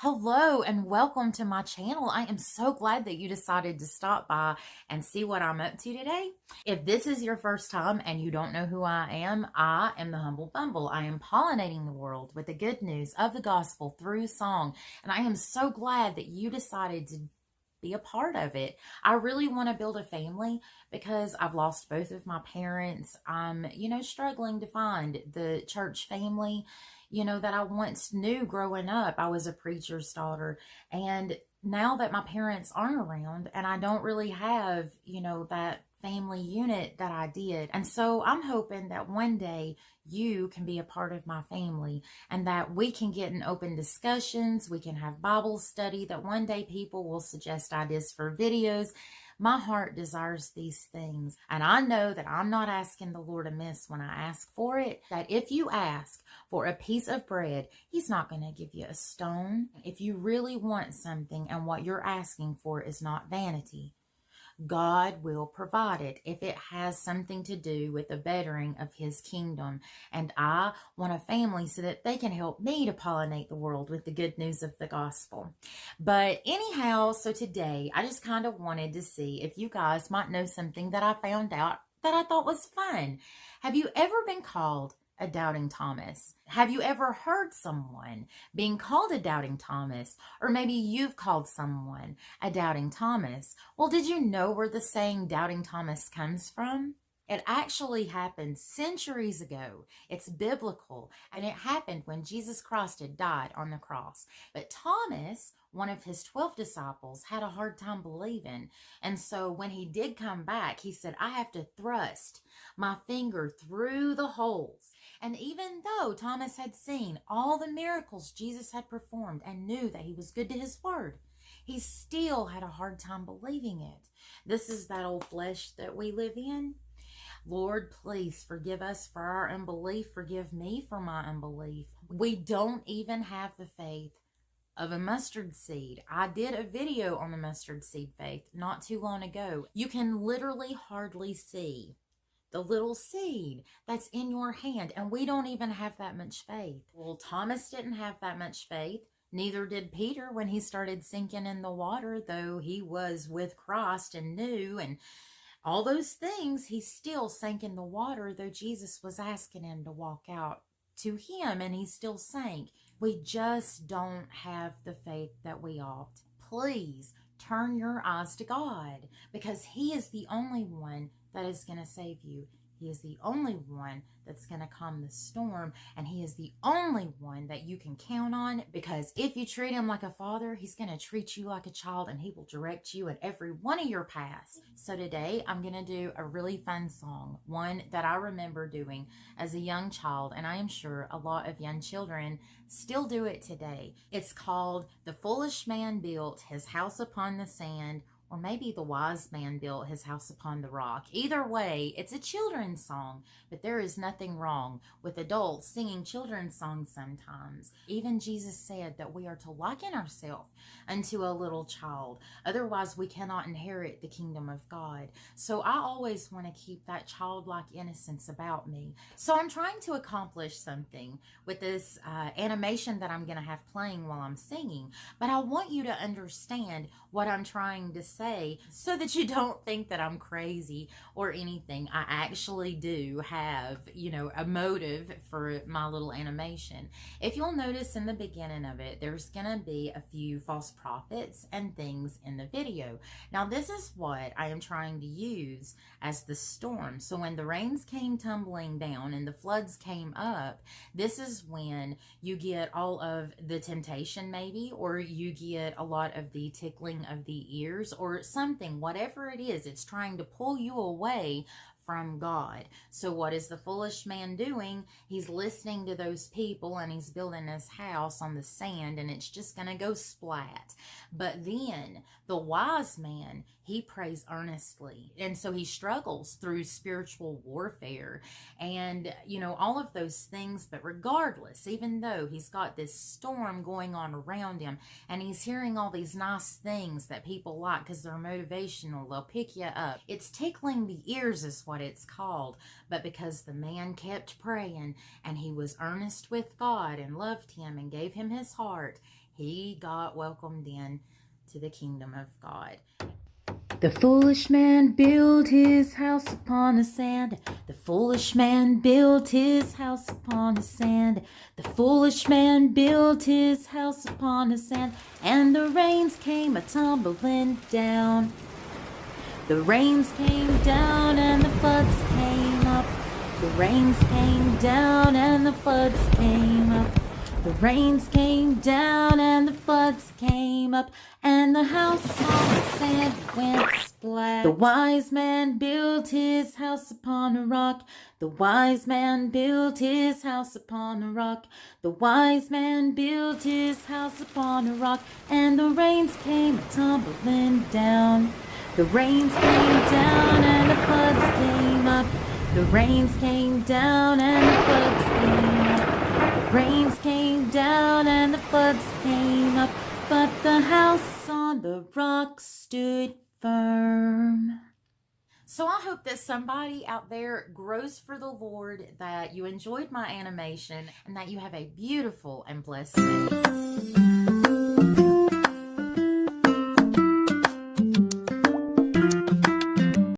Hello and welcome to my channel. I am so glad that you decided to stop by and see what I'm up to today. If this is your first time and you don't know who I am the Humble Bumble. I am pollinating the world with the good news of the gospel through song. And I am so glad that you decided to be a part of it. I really want to build a family because I've lost both of my parents. I'm, struggling to find the church family, that I once knew growing up. I was a preacher's daughter. And now that my parents aren't around and I don't really have, that family unit that I did. And so I'm hoping that one day you can be a part of my family and that we can get in open discussions. We can have Bible study, that one day people will suggest ideas for videos. My heart desires these things. And I know that I'm not asking the Lord amiss when I ask for it. That if you ask for a piece of bread, He's not going to give you a stone. If you really want something and what you're asking for is not vanity, God will provide it if it has something to do with the bettering of His kingdom. And I want a family so that they can help me to pollinate the world with the good news of the gospel. But anyhow, so today I just kind of wanted to see if you guys might know something that I found out that I thought was fun. Have you ever been called a doubting Thomas? Have you ever heard someone being called a doubting Thomas? Or maybe you've called someone a doubting Thomas. Well, did you know where the saying doubting Thomas comes from? It actually happened centuries ago. It's biblical, and it happened when Jesus Christ had died on the cross. But Thomas, one of his 12 disciples, had a hard time believing. And so when he did come back, he said, I have to thrust my finger through the holes. And even though Thomas had seen all the miracles Jesus had performed and knew that He was good to His word, he still had a hard time believing it. This is that old flesh that we live in. Lord, please forgive us for our unbelief. Forgive me for my unbelief. We don't even have the faith of a mustard seed. I did a video on the mustard seed faith not too long ago. You can literally hardly see the little seed that's in your hand, and we don't even have that much faith. Well, Thomas didn't have that much faith. Neither did Peter when he started sinking in the water, though he was with Christ and knew and all those things. He still sank in the water, though Jesus was asking him to walk out to Him, and he still sank. We just don't have the faith that we ought. Please turn your eyes to God, because He is the only one that is going to save you. He is the only one that's going to calm the storm, and He is the only one that you can count on, because if you treat Him like a father, He's going to treat you like a child, and He will direct you in every one of your paths. So today I'm going to do a really fun song, one that I remember doing as a young child, and I am sure a lot of young children still do it today. It's called The Foolish Man Built His House Upon the Sand, or maybe The Wise Man Built His House Upon the Rock. Either way, it's a children's song, but there is nothing wrong with adults singing children's songs sometimes. Even Jesus said that we are to liken ourselves unto a little child. Otherwise, we cannot inherit the kingdom of God. So I always want to keep that childlike innocence about me. So I'm trying to accomplish something with this animation that I'm going to have playing while I'm singing. But I want you to understand what I'm trying to say so that you don't think that I'm crazy or anything. I actually do have, a motive for my little animation. If you'll notice in the beginning of it, there's going to be a few false prophets and things in the video. Now, this is what I am trying to use as the storm. So when the rains came tumbling down and the floods came up, this is when you get all of the temptation maybe, or you get a lot of the tickling of the ears or something. Whatever it is, it's trying to pull you away from God. So what is the foolish man doing? He's listening to those people, and he's building his house on the sand, and it's just going to go splat. But then the wise man, he prays earnestly, and so he struggles through spiritual warfare and all of those things. But regardless, even though he's got this storm going on around him, and he's hearing all these nice things that people like because they're motivational, they'll pick you up, it's tickling the ears is what it's called. But because the man kept praying and he was earnest with God and loved Him and gave Him his heart, he got welcomed in to the kingdom of God. The foolish man built his house upon the sand. The foolish man built his house upon the sand. The foolish man built his house upon the sand. And the rains came a-tumbling down. The rains came down and the floods came up. The rains came down and the floods came up. The rains came down and the floods came up, and the house on the sand went splat. The wise man built his house upon a rock. The wise man built his house upon a rock. The wise man built his house upon a rock, and the rains came tumbling down. The rains came down and the floods came up. The rains came down and the floods came up. The rains came down and the floods came up, but the house on the rock stood firm. So I hope that somebody out there grows for the Lord, that you enjoyed my animation, and that you have a beautiful and blessed day.